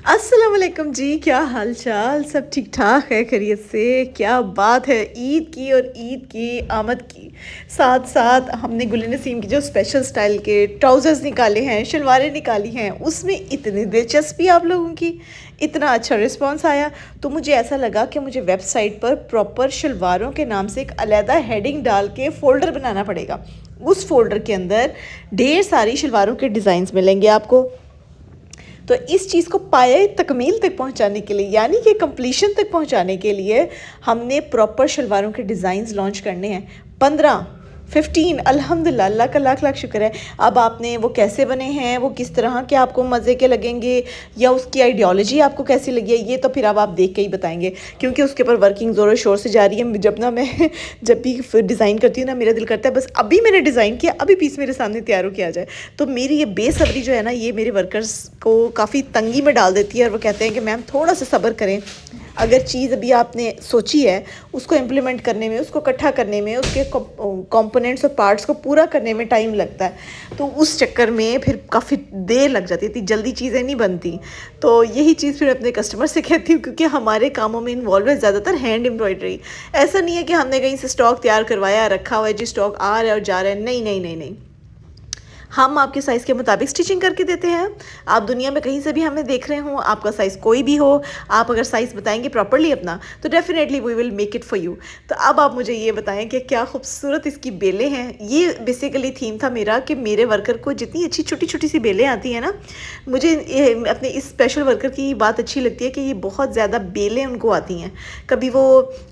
अस्सलाम वालेकुम जी, क्या हाल चाल? सब ठीक ठाक है, खैरियत से? क्या बात है, ईद की और ईद की आमद की साथ साथ हमने गुल नसीम की जो स्पेशल स्टाइल के ट्राउज़र्स निकाले हैं, शलवारें निकाली हैं, उसमें इतनी दिलचस्पी आप लोगों की, इतना अच्छा रिस्पांस आया। तो मुझे ऐसा लगा कि मुझे वेबसाइट पर प्रॉपर शलवारों के नाम से एक अलहदा हेडिंग डाल के फ़ोल्डर बनाना पड़ेगा। उस फ़ोल्डर के अंदर ढेर सारी शलवारों के डिज़ाइंस मिलेंगे आपको। तो इस चीज़ को पाए तकमील तक पहुंचाने के लिए, यानी कि कंप्लीशन तक पहुंचाने के लिए, हमने प्रॉपर शलवारों के डिज़ाइंस लॉन्च करने हैं। 15 15 अल्हम्दुलिल्लाह, अल्लाह का लाख लाख शुक्र है। अब आपने वो कैसे बने हैं, वो किस तरह के आपको मज़े के लगेंगे, या उसकी आइडियोलॉजी आपको कैसी लगी है, ये तो फिर अब आप देख के ही बताएंगे, क्योंकि उसके ऊपर वर्किंग ज़ोरों शोर से जा रही है। जब ना मैं जब भी डिज़ाइन करती हूँ ना, मेरा दिल करता है बस अभी मैंने डिज़ाइन किया, अभी पीस मेरे सामने तैयार हो के आ जाए। तो मेरी ये बेसब्री जो है ना, ये मेरे वर्कर्स को काफ़ी तंगी में डाल देती है, और वो कहते हैं कि मैम थोड़ा सा सब्र करें। अगर चीज़ अभी आपने सोची है, उसको इम्प्लीमेंट करने में, उसको इकट्ठा करने में, उसके कंपोनेंट्स और पार्ट्स को पूरा करने में टाइम लगता है। तो उस चक्कर में फिर काफ़ी देर लग जाती है, इतनी जल्दी चीज़ें नहीं बनती। तो यही चीज़ फिर अपने कस्टमर से कहती हूँ, क्योंकि हमारे कामों में इन्वॉल्व है ज़्यादातर हैंड एम्ब्रॉयडरी। ऐसा नहीं है कि हमने कहीं से स्टॉक तैयार करवाया, रखा हुआ है जी, स्टॉक आ रहा है और जा रहा है। नहीं नहीं नहीं नहीं, हम आपके साइज़ के मुताबिक स्टिचिंग करके देते हैं। आप दुनिया में कहीं से भी हमें देख रहे हो, आपका साइज़ कोई भी हो, आप अगर साइज़ बताएंगे प्रॉपरली अपना, तो definitely we will make it for you. तो अब आप मुझे ये बताएं कि क्या खूबसूरत इसकी बेलें हैं। ये बेसिकली थीम था मेरा कि मेरे वर्कर को जितनी अच्छी छोटी छोटी सी बेलें आती हैं ना, मुझे अपने इस स्पेशल वर्कर की बात अच्छी लगती है कि ये बहुत ज़्यादा बेलें उनको आती हैं। कभी वो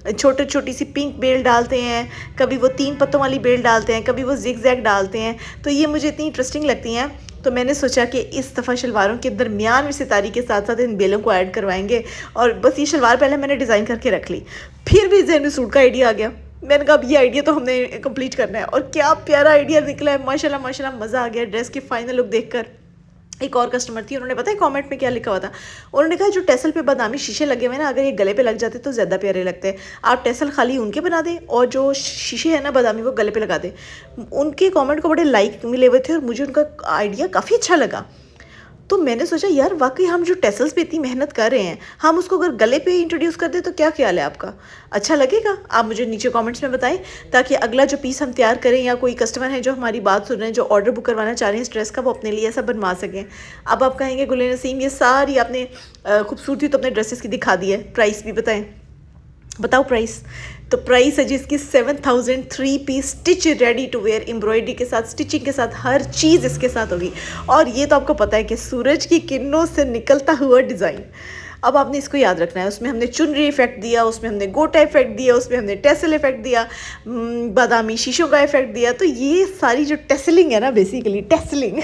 छोटी छोटी सी पिंक बेल डालते हैं, कभी वो 3 पत्तों वाली बेल डालते हैं, कभी वो जिग जैग डालते हैं। तो ये मुझे इतनी इंटरेस्टिंग लगती हैं। तो मैंने सोचा कि इस दफ़ा शलवारों के दरमियान में सितारी के साथ साथ इन बेलों को ऐड करवाएंगे। और बस ये शलवार पहले मैंने डिज़ाइन करके रख ली, फिर भी जहन में सूट का आइडिया आ गया। मैंने कहा अब ये आइडिया तो हमने कंप्लीट करना है, और क्या प्यारा आइडिया निकला है, माशाल्लाह माशाल्लाह, मज़ा आ गया ड्रेस की फाइनल लुक देखकर। एक और कस्टमर थी, उन्होंने पता है कमेंट में क्या लिखा हुआ था? उन्होंने कहा जो टेसल पे बादामी शीशे लगे हुए ना, अगर ये गले पे लग जाते तो ज़्यादा प्यारे लगते हैं। आप टेसल खाली उनके बना दें, और जो शीशे हैं ना बादामी, वो गले पे लगा दें। उनके कमेंट को बड़े लाइक मिले हुए थे, और मुझे उनका आइडिया काफ़ी अच्छा लगा। तो मैंने सोचा यार वाकई हम जो टेसल्स पे इतनी मेहनत कर रहे हैं, हम उसको अगर गले पे इंट्रोड्यूस कर दें तो क्या ख्याल है आपका? अच्छा लगेगा? आप मुझे नीचे कमेंट्स में बताएं, ताकि अगला जो पीस हम तैयार करें, या कोई कस्टमर है जो हमारी बात सुन रहे हैं, जो ऑर्डर बुक करवाना चाह रहे हैं इस ड्रेस का, वो अपने लिए ऐसा बनवा सकें। अब आप कहेंगे गुल नसीम ये सारी आपने खूबसूरती तो अपने ड्रेसेस की दिखा दी है, प्राइस भी बताएं। बताओ प्राइस। तो प्राइस है जिसकी 7000, 3 piece stitch ready to wear, embroidery के साथ, स्टिचिंग के साथ, हर चीज़ इसके साथ होगी। और ये तो आपको पता है कि सूरज की किरणों से निकलता हुआ डिज़ाइन। अब आपने इसको याद रखना है। उसमें हमने चुनरी इफेक्ट दिया, उसमें हमने गोटा इफेक्ट दिया, उसमें हमने टेसल इफेक्ट दिया, बादामी शीशों का इफेक्ट दिया। तो ये सारी जो टेसलिंग है ना, बेसिकली टेसलिंग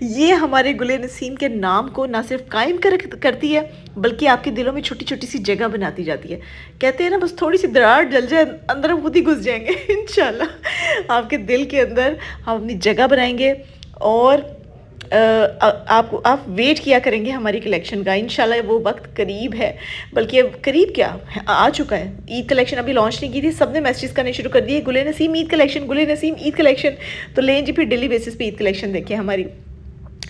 ये हमारे गुल नसीम के नाम को ना सिर्फ कायम करती है, बल्कि आपके दिलों में छोटी छोटी सी जगह बनाती जाती है। कहते हैं ना, बस थोड़ी सी दरार जल जाए, अंदर हम खुद ही घुस जाएंगे इंशाल्लाह। आपके दिल के अंदर हम अपनी जगह बनाएंगे, और आप वेट किया करेंगे हमारी कलेक्शन का। इंशाल्लाह वो वक्त करीब है, बल्कि अब करीब क्या आ चुका है। ईद कलेक्शन अभी लॉन्च नहीं की थी, सबने मैसेज करने शुरू कर दिए, गुल नसीम ईद कलेक्शन, गुल नसीम ईद कलेक्शन। तो लें जी, फिर डेली बेसिस पे ईद कलेक्शन देखिए। हमारी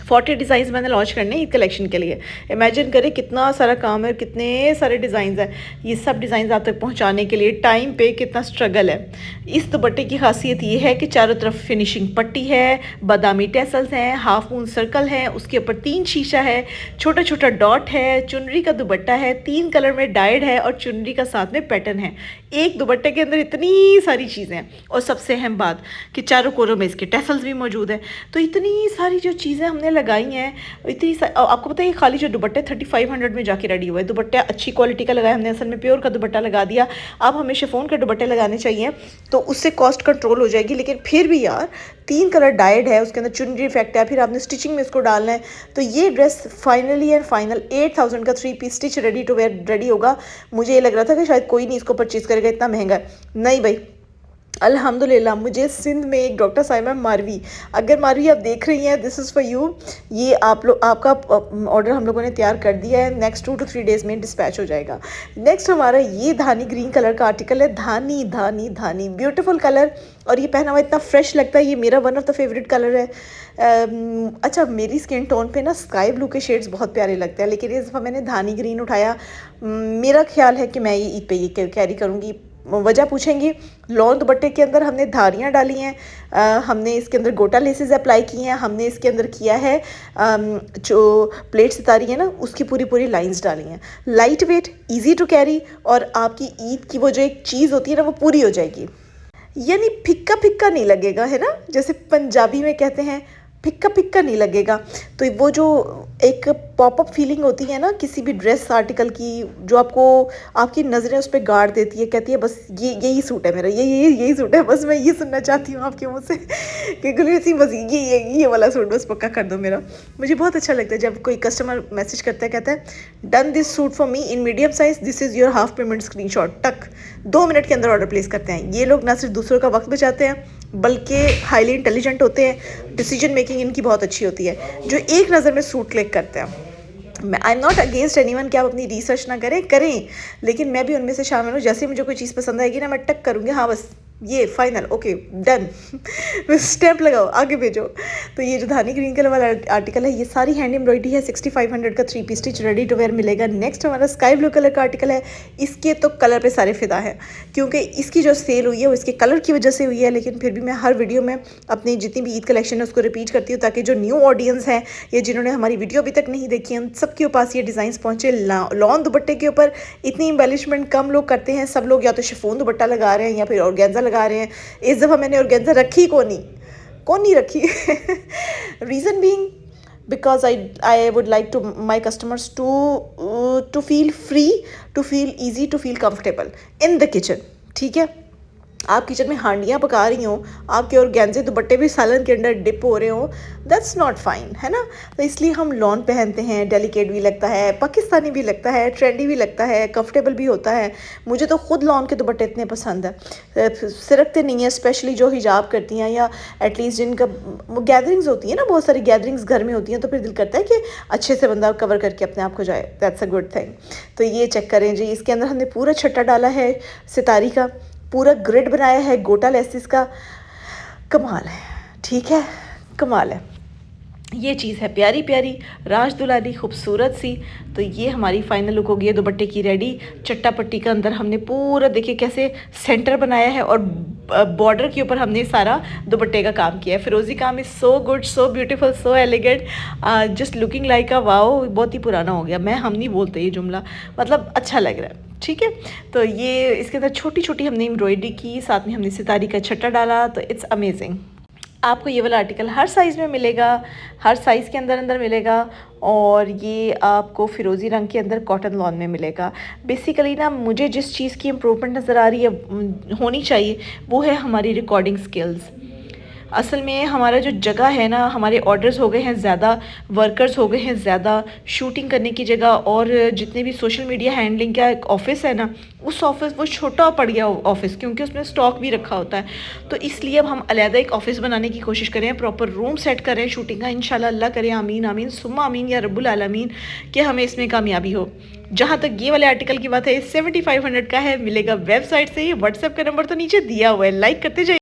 40 डिज़ाइन मैंने लॉन्च करने हैं ईद कलेक्शन के लिए। इमेजिन करें कितना सारा काम है, कितने सारे डिज़ाइन हैं। ये सब डिज़ाइन आप तक पहुंचाने के लिए टाइम पे कितना स्ट्रगल है। इस दुपट्टे की खासियत ये है कि चारों तरफ फिनिशिंग पट्टी है, बादामी टेसल्स हैं, हाफ मून सर्कल है, उसके ऊपर 3 शीशा है, छोटा छोटा डॉट है, चुनरी का दुपट्टा है, 3 कलर में डाइड है, और चुनरी का साथ में पैटर्न है। एक दुपट्टे के अंदर इतनी सारी चीज़ें हैं, और सबसे अहम बात कि चारों कोरों में इसके टेसल्स भी मौजूद है। तो इतनी सारी जो चीज़ें हमने लगाई हैं, आपको पता है, खाली जो दुपट्टे 3500 में जाके रेडी हुआ है। दुपट्टा अच्छी क्वालिटी का लगाया हमने, असल में प्योर का दुपट्टा लगा दिया। अब हमें शिफॉन के दुपट्टे लगाने चाहिए, तो उससे कॉस्ट कंट्रोल हो जाएगी। लेकिन फिर भी यार 3 कलर डाइड है, उसके अंदर चुनरी इफेक्ट है, फिर आपने स्टिचिंग में इसको डालना है। तो ये ड्रेस फाइनली एंड फाइनल 8000 का 3 piece stitch ready to wear ready होगा। मुझे ये लग रहा था कि शायद कोई नहीं इसको परचेज़ करेगा, इतना महंगा है। नहीं भाई, अल्हम्दुलिल्लाह। मुझे सिंध में एक डॉक्टर साहिबा मारवी, अगर मारवी आप देख रही हैं, दिस इज़ फॉर यू। ये आपका ऑर्डर हम लोगों ने तैयार कर दिया है, नेक्स्ट 2 to 3 डेज़ में डिस्पैच हो जाएगा। नेक्स्ट हमारा ये धानी ग्रीन कलर का आर्टिकल है। धानी धानी धानी ब्यूटीफुल कलर, और ये पहना हुआ इतना फ्रेश लगता है। ये मेरा one of the favourite colour है। अच्छा, मेरी स्किन टोन पे ना स्काई ब्लू के शेड्स बहुत प्यारे लगते हैं, लेकिन इस दफ़ा मैंने धानी ग्रीन उठाया। मेरा ख्याल है कि मैं ये ईद पे ये कैरी करूँगी। वजह पूछेंगी, लॉन दुपट्टे के अंदर हमने धारियाँ डाली हैं, हमने इसके अंदर गोटा लेसेस अप्लाई किए हैं, हमने इसके अंदर किया है जो प्लेट सितारी है ना उसकी पूरी पूरी लाइंस डाली हैं। Light weight, easy to carry, और आपकी ईद की वो जो एक चीज़ होती है ना वो पूरी हो जाएगी। यानी फिक्का फिक्का नहीं लगेगा, है ना, जैसे पंजाबी में कहते हैं फिक्का फिक्का नहीं लगेगा। तो वो जो एक पॉपअप फीलिंग होती है ना किसी भी ड्रेस आर्टिकल की, जो आपको आपकी नज़रें उस पर गाड़ देती है, कहती है बस ये यही सूट है मेरा, यही सूट है, बस मैं ये सुनना चाहती हूँ आपके मुँह से कि गुलरेज़ बस ये वाला सूट बस पक्का कर दो मेरा। मुझे बहुत अच्छा लगता है जब कोई कस्टमर मैसेज करता है, कहता है done this suit for me in medium size, this is your half payment screenshot, टक 2 मिनट के अंदर ऑर्डर प्लेस करते हैं। ये लोग ना सिर्फ दूसरों का वक्त बचाते हैं बल्कि हाईली इंटेलिजेंट होते हैं, डिसीजन मेकिंग इनकी बहुत अच्छी होती है, जो एक नज़र में सूट क्लिक करते हैं। मैं I am not against anyone कि आप अपनी रिसर्च ना करें, लेकिन मैं भी उनमें से शामिल हूँ। जैसे मुझे कोई चीज़ पसंद आएगी ना, मैं टक करूँगी, हाँ बस ये फाइनल, ओके डन स्टैंप लगाओ, आगे भेजो। तो ये जो धानी ग्रीन कलर वाला आर्टिकल है, ये सारी हैंड एम्ब्रॉयडरी है। 6500 का 3 piece stitch ready to wear मिलेगा। नेक्स्ट हमारा स्काई ब्लू कलर का आर्टिकल है। इसके तो कलर पे सारे फिदा है, क्योंकि इसकी जो सेल हुई है वो इसके कलर की वजह से हुई है, लेकिन फिर भी मैं हर वीडियो में अपनी जितनी भी ईद कलेक्शन है उसको रिपीट करती हूँ, ताकि जो न्यू ऑडियंस है या जिन्होंने हमारी वीडियो अभी तक नहीं देखी है, उन सबके पास ये डिज़ाइंस पहुँचे। लॉन दुपट्टे के ऊपर इतनी एम्बेलिशमेंट कम लोग करते हैं, सब लोग या तो शिफॉन दुपट्टा लगा रहे हैं या फिर ऑर्गेन्जा लगा रहे हैं। इस दफ़ा मैंने ऑर्गेन्जा रखी कौन नहीं रखी reason being because I would like to my customers to feel free, to feel easy, to feel comfortable in the kitchen। ठीक है, आप किचन में हांडियाँ पका रही हो, आपके ऑर्गेन्जे दुपट्टे भी सालन के अंदर डिप हो रहे हो, दैट्स नॉट फाइन, है ना। तो इसलिए हम लॉन पहनते हैं, डेलिकेट भी लगता है, पाकिस्तानी भी लगता है, ट्रेंडी भी लगता है, कंफर्टेबल भी होता है। मुझे तो खुद लॉन के दुपट्टे इतने पसंद है, सिरकते नहीं है, स्पेशली जो हिजाब करती हैं या एटलीस्ट जिनका गैदरिंग्स होती है ना, बहुत सारी गैदरिंग्स घर में होती हैं, तो फिर दिल करता है कि अच्छे से बंदा कवर करके अपने आप को जाए, दैट्स अ गुड थिंग। तो ये चेक करें जी, इसके अंदर हमने पूरा छट्टा डाला है सितारी का, पूरा ग्रिड बनाया है गोटा लेसिस का, कमाल है, ठीक है, कमाल है। ये चीज़ है प्यारी प्यारी राज दुलारी खूबसूरत सी। तो ये हमारी फाइनल लुक हो गई है दुपट्टे की रेडी। चट्टा पट्टी का अंदर हमने पूरा देखिए कैसे सेंटर बनाया है, और बॉर्डर के ऊपर हमने सारा दुपट्टे का काम किया है। फिरोजी काम is so good, so beautiful, so elegant, just looking like a wow. बहुत ही पुराना हो गया, हम नहीं बोलते ये जुमला, मतलब अच्छा लग रहा है, ठीक है। तो ये इसके अंदर छोटी छोटी हमने एम्ब्रॉयडरी की, साथ में हमने सितारी का छट्टा डाला, तो इट्स अमेजिंग। आपको ये वाला आर्टिकल हर साइज़ में मिलेगा, हर साइज़ के अंदर मिलेगा, और ये आपको फिरोज़ी रंग के अंदर कॉटन लॉन में मिलेगा। बेसिकली ना मुझे जिस चीज़ की इम्प्रूवमेंट नज़र आ रही है होनी चाहिए वो है हमारी रिकॉर्डिंग स्किल्स। असल में हमारा जो जगह है ना, हमारे ऑर्डर्स हो गए हैं ज़्यादा, वर्कर्स हो गए हैं ज़्यादा, शूटिंग करने की जगह, और जितने भी सोशल मीडिया हैंडलिंग का एक ऑफ़िस है ना, उस ऑफ़िस वो छोटा पड़ गया ऑफ़िस, क्योंकि उसमें स्टॉक भी रखा होता है। तो इसलिए अब हम अलहदा एक ऑफ़िस बनाने की कोशिश करें, प्रॉपर रूम सेट करें शूटिंग का, इंशाल्लाह अल्लाह करे, आमीन आमीन सुम्मा आमीन या रब्बुल आलमीन, कि हमें इसमें कामयाबी हो। जहाँ तक ये वाले आर्टिकल की बात है, 7500 का है, मिलेगा वेबसाइट से। ये व्हाट्सएप का नंबर तो नीचे दिया हुआ है, लाइक करते जाइए।